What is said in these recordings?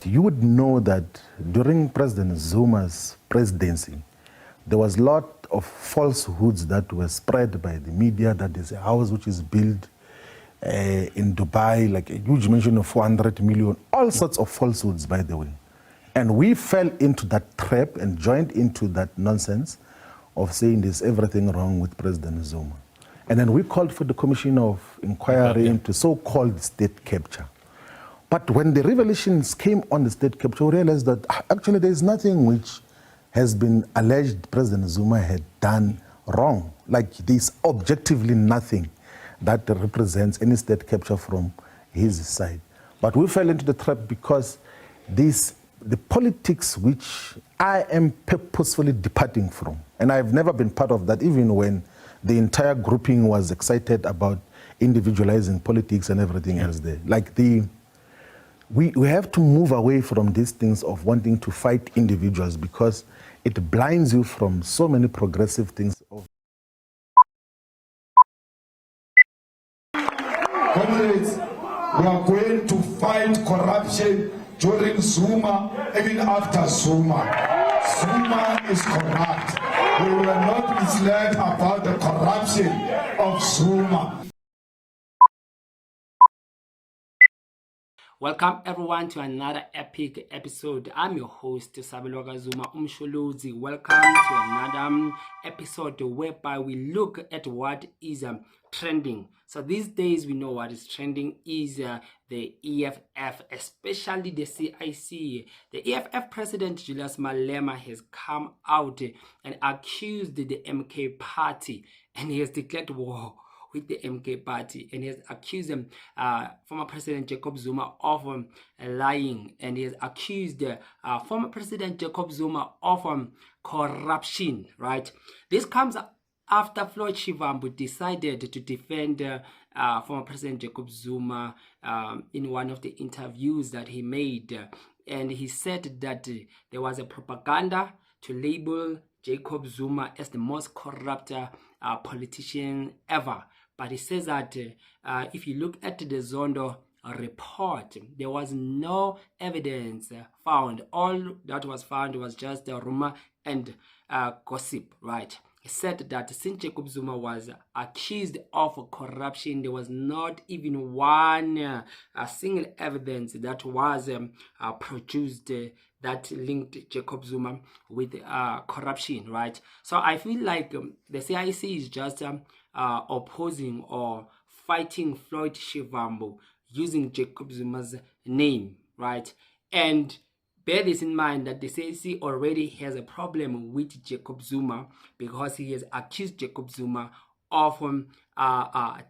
You would know that during President Zuma's presidency, there was a lot of falsehoods that were spread by the media, that there's a house which is built in Dubai, like a huge mention of 400 million, all sorts of falsehoods, by the way. And we fell into that trap and joined into that nonsense of saying there's everything wrong with President Zuma. And then we called for the commission of inquiry into so-called state capture. But when the revelations came on the state capture, we realized that actually there is nothing which has been alleged President Zuma had done wrong. Like there's objectively nothing that represents any state capture from his side. But we fell into the trap because the politics which I am purposefully departing from, and I've never been part of that, even when the entire grouping was excited about individualizing politics and everything else there. Like we have to move away from these things of wanting to fight individuals because it blinds you from so many progressive things. Comrades, we are going to fight corruption during Zuma, even after Zuma. Zuma is corrupt. We will not misled about the corruption of Zuma. Welcome everyone to another epic episode. I'm your host, Jacob Zuma Umshuluzi. Welcome to another episode whereby we look at what is trending. So these days we know what is trending is the EFF, especially the CIC. The EFF president Julius Malema has come out and accused the MK party, and he has declared war with the MK party, and he has accused former President Jacob Zuma of lying, and he has accused former President Jacob Zuma of corruption, right? This comes after Floyd Shivambo decided to defend former President Jacob Zuma in one of the interviews that he made, and he said that there was a propaganda to label Jacob Zuma as the most corrupt politician ever. But he says that if you look at the Zondo report, there was no evidence found. All that was found was just a rumor and gossip, right? He said that since Jacob Zuma was accused of corruption, there was not even one single evidence that was produced that linked Jacob Zuma with corruption, right? So I feel like the CIC is just opposing or fighting Floyd Shivambo using Jacob Zuma's name, right? And bear this in mind that the CIC already has a problem with Jacob Zuma because he has accused Jacob Zuma of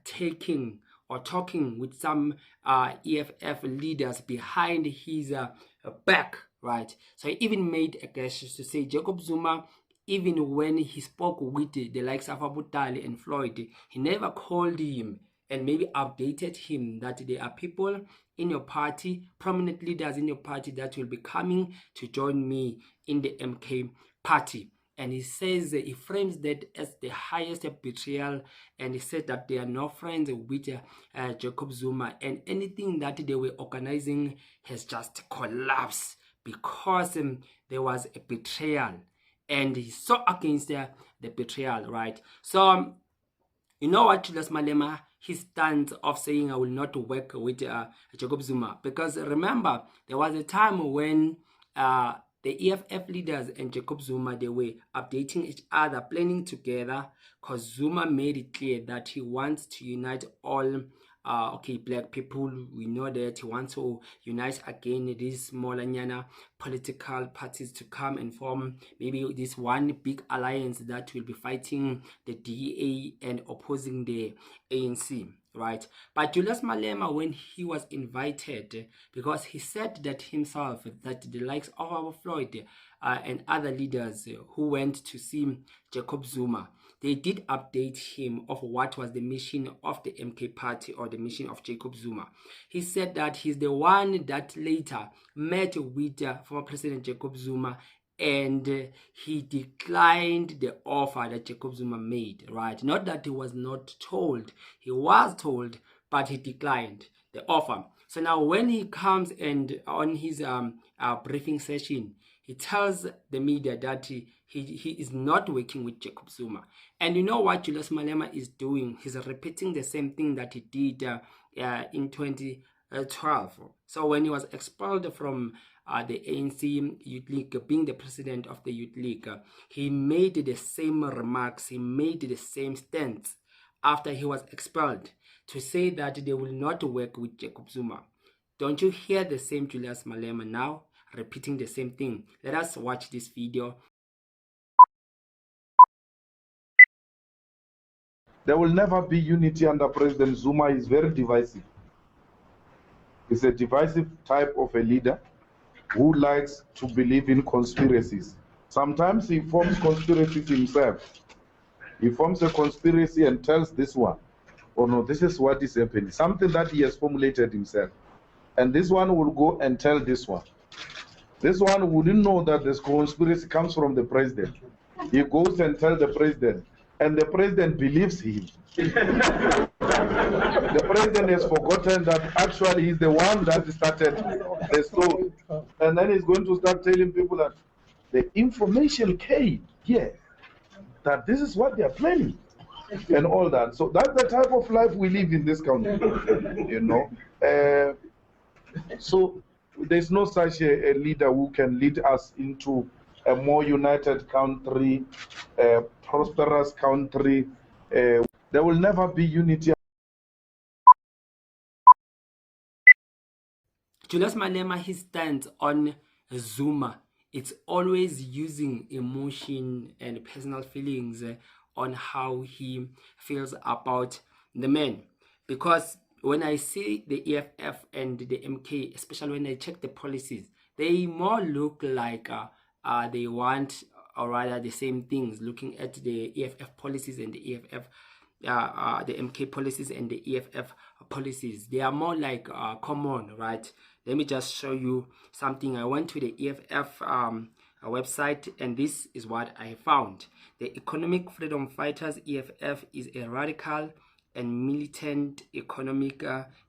taking or talking with some EFF leaders behind his back, right? So he even made a gesture to say Jacob Zuma, even when he spoke with the likes of Abutali and Floyd, he never called him and maybe updated him that there are people in your party, prominent leaders in your party that will be coming to join me in the MK party. And he says he frames that as the highest betrayal, and he said that they are no friends with Jacob Zuma, and anything that they were organizing has just collapsed because there was a betrayal. And he's so against the betrayal, right? So, you know what, Julius Malema, his stance of saying I will not work with Jacob Zuma. Because remember, there was a time when the EFF leaders and Jacob Zuma, they were updating each other, planning together, because Zuma made it clear that he wants to unite all black people. We know that he wants to unite again these smaller political parties to come and form maybe this one big alliance that will be fighting the DA and opposing the ANC, right? But Julius Malema, when he was invited, because he said that himself, that the likes of our Floyd and other leaders who went to see Jacob Zuma, they did update him of what was the mission of the MK party or the mission of Jacob Zuma. He said that he's the one that later met with former President Jacob Zuma, and he declined the offer that Jacob Zuma made, right? Not that he was not told. He was told, but he declined. the offer. So now when he comes and on his briefing session, he tells the media that he is not working with Jacob Zuma. And you know what Julius Malema is doing? He's repeating the same thing that he did in 2012. So when he was expelled from the ANC Youth League, being the president of the Youth League, he made the same remarks, he made the same stance after he was expelled, to say that they will not work with Jacob Zuma. Don't you hear the same Julius Malema now repeating the same thing? Let us watch this video. There will never be unity under President Zuma. Is very divisive. He's a divisive type of a leader who likes to believe in conspiracies. Sometimes he forms conspiracies himself. He forms a conspiracy and tells this one, oh no, this is what is happening. Something that he has formulated himself. And this one will go and tell this one. This one wouldn't know that this conspiracy comes from the president. He goes and tells the president, and the president believes him. The president has forgotten that actually he's the one that started the story. And then he's going to start telling people that the information came here, that this is what they are planning and all that. So that's the type of life we live in this country, you know. So there's no such a leader who can lead us into a more united country, a prosperous country. There will never be unity. Julius Malema, his stance on Zuma, it's always using emotion and personal feelings on how he feels about the man. Because when I see the EFF and the MK, especially when I check the policies, they more look like they want, or rather the same things, looking at the EFF policies and the EFF the MK policies and the EFF policies. They are more like common, right? Let me just show you something. I went to the EFF website, and this is what I found. The Economic Freedom Fighters, EFF, is a radical and militant economic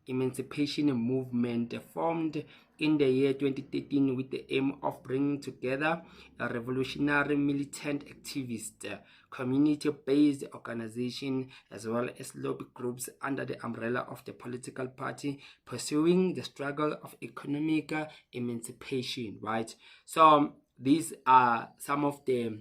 emancipation movement formed in the year 2013 with the aim of bringing together a revolutionary militant activist, community-based organization, as well as lobby groups under the umbrella of the political party pursuing the struggle of economic emancipation, right? So these are some of the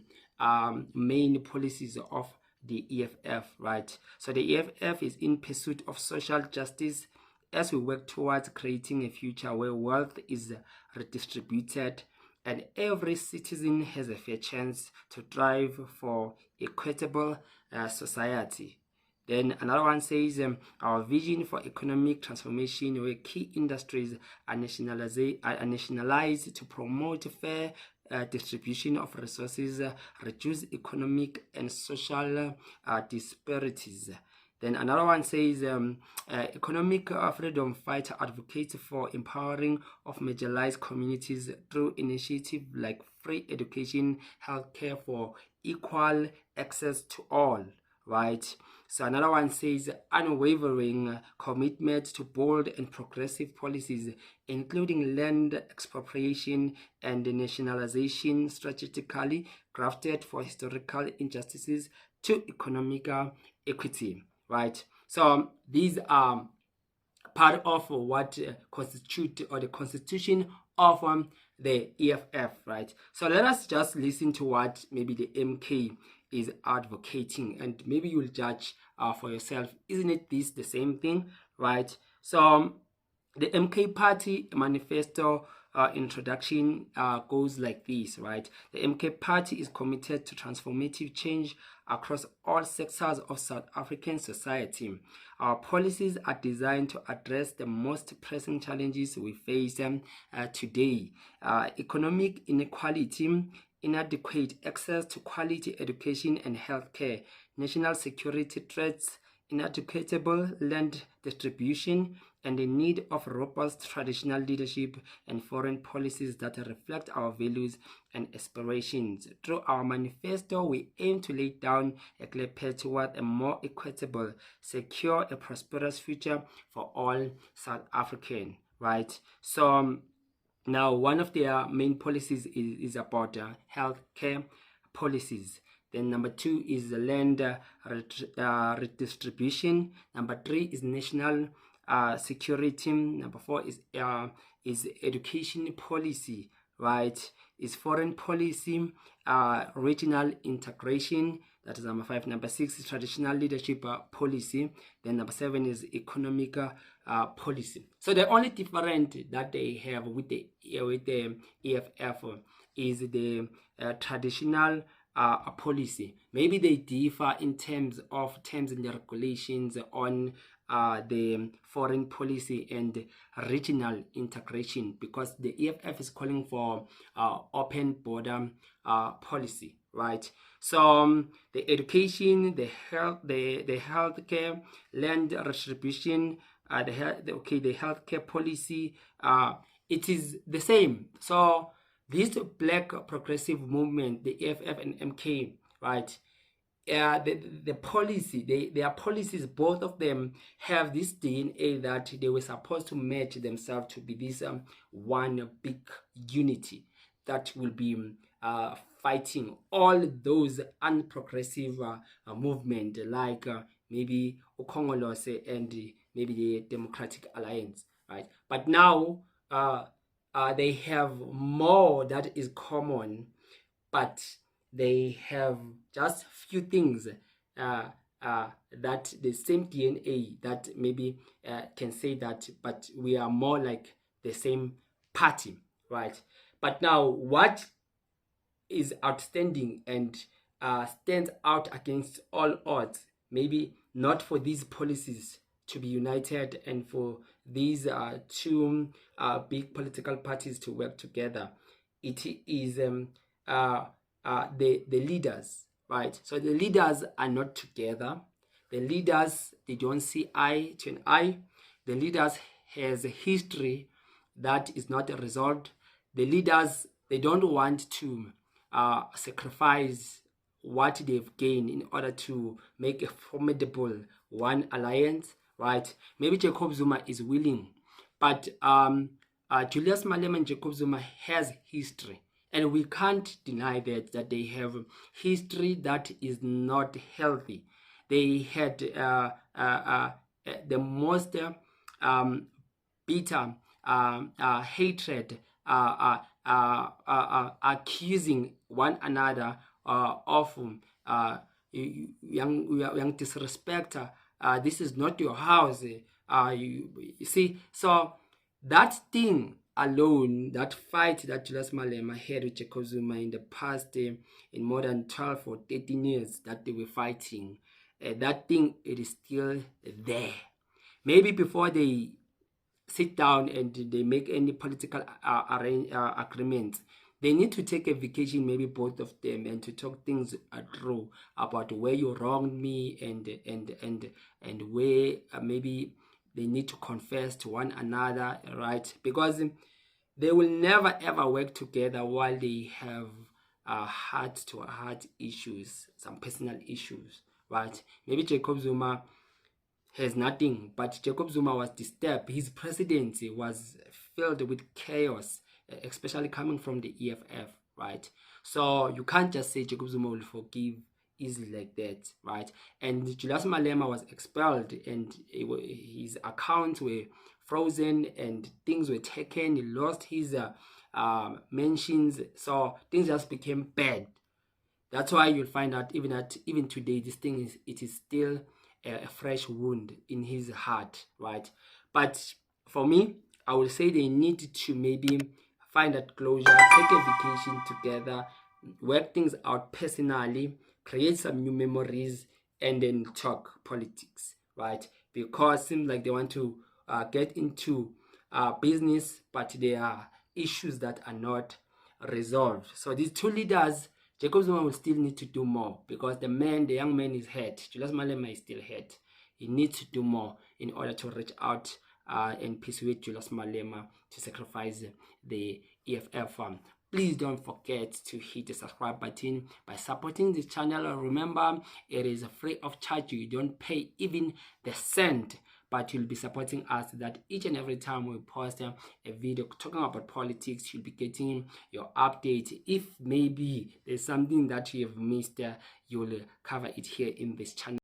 main policies of the EFF, right? So the EFF is in pursuit of social justice as we work towards creating a future where wealth is redistributed and every citizen has a fair chance to thrive for equitable society. Then another one says, our vision for economic transformation where key industries are nationalized to promote fair distribution of resources, reduce economic and social disparities. Then another one says, economic freedom fighter advocates for empowering of marginalized communities through initiatives like free education, healthcare for equal access to all, right? So another one says, unwavering commitment to bold and progressive policies, including land expropriation and nationalization strategically crafted for historical injustices to economic equity, right? So these are part of what constitute or the constitution of the EFF, right? So let us just listen to what maybe the MK is advocating, and maybe you'll judge for yourself. Isn't it this the same thing, right? So the MK party manifesto introduction goes like this, right? The MK party is committed to transformative change across all sectors of South African society. Our policies are designed to address the most pressing challenges we face today. Economic inequality, inadequate access to quality education and healthcare, national security threats, inadequate land distribution, and the need of robust traditional leadership and foreign policies that reflect our values and aspirations. Through our manifesto, we aim to lay down a clear path toward a more equitable, secure, and prosperous future for all South Africans, right? So now, one of their main policies is about healthcare policies. Then number 2 is the land redistribution. Number 3 is national security. Number 4 is education policy, right? Is foreign policy, regional integration. That is number 5. Number 6 is traditional leadership policy. Then number 7 is economic policy. So the only different that they have with the EFF is the traditional policy. Maybe they differ in terms and regulations on the foreign policy and regional integration, because the EFF is calling for open border policy, right? So the education, the healthcare, land redistribution, the healthcare policy, it is the same. So this black progressive movement, the EFF and MK, right? The policy, their policies, both of them have this DNA that they were supposed to match themselves to be this one big unity that will be fighting all those unprogressive movement like maybe Ukongolose and maybe the Democratic Alliance, right? But now they have more that is common, but they have just few things that the same DNA that maybe can say that, but we are more like the same party, right? But now what is outstanding and stands out against all odds, maybe not for these policies to be united and for these two big political parties to work together, it is the leaders, right? So the leaders are not together. The leaders, they don't see eye to an eye. The leaders has a history that is not resolved. The leaders, they don't want to sacrifice what they've gained in order to make a formidable one alliance, right? Maybe Jacob Zuma is willing, but Julius Malema and Jacob Zuma has history, and we can't deny that they have history that is not healthy. They had the most bitter hatred, accusing one another of young disrespect. This is not your house. You see, so that thing alone, that fight that Julius Malema had with Jacob Zuma in the past, in more than 12 or 13 years that they were fighting, that thing, it is still there. Maybe before they sit down and they make any political agreements, they need to take a vacation, maybe both of them, and to talk things through about where you wronged me and where maybe they need to confess to one another, right? Because they will never ever work together while they have heart-to-heart issues, some personal issues, right? Maybe Jacob Zuma has nothing, but Jacob Zuma was disturbed. His presidency was filled with chaos, especially coming from the EFF, right? So you can't just say Jacob Zuma will forgive easily like that, right? And Julius Malema was expelled, and his accounts were frozen, and things were taken. He lost his mentions, so things just became bad. That's why you'll find out even today, this thing is still a fresh wound in his heart, right? But for me, I would say they need to maybe find that closure, take a vacation together, work things out personally, create some new memories, and then talk politics, right? Because it seems like they want to get into business, but there are issues that are not resolved. So these two leaders, Jacob Zuma will still need to do more, because the young man is hurt. Julius Malema is still hurt. He needs to do more in order to reach out and persuade Julius Malema to sacrifice the EFF. Please don't forget to hit the subscribe button by supporting this channel. Remember, it is free of charge. You don't pay even the cent, but you'll be supporting us, that each and every time we post a video talking about politics, you'll be getting your update. If maybe there's something that you have missed, you'll cover it here in this channel.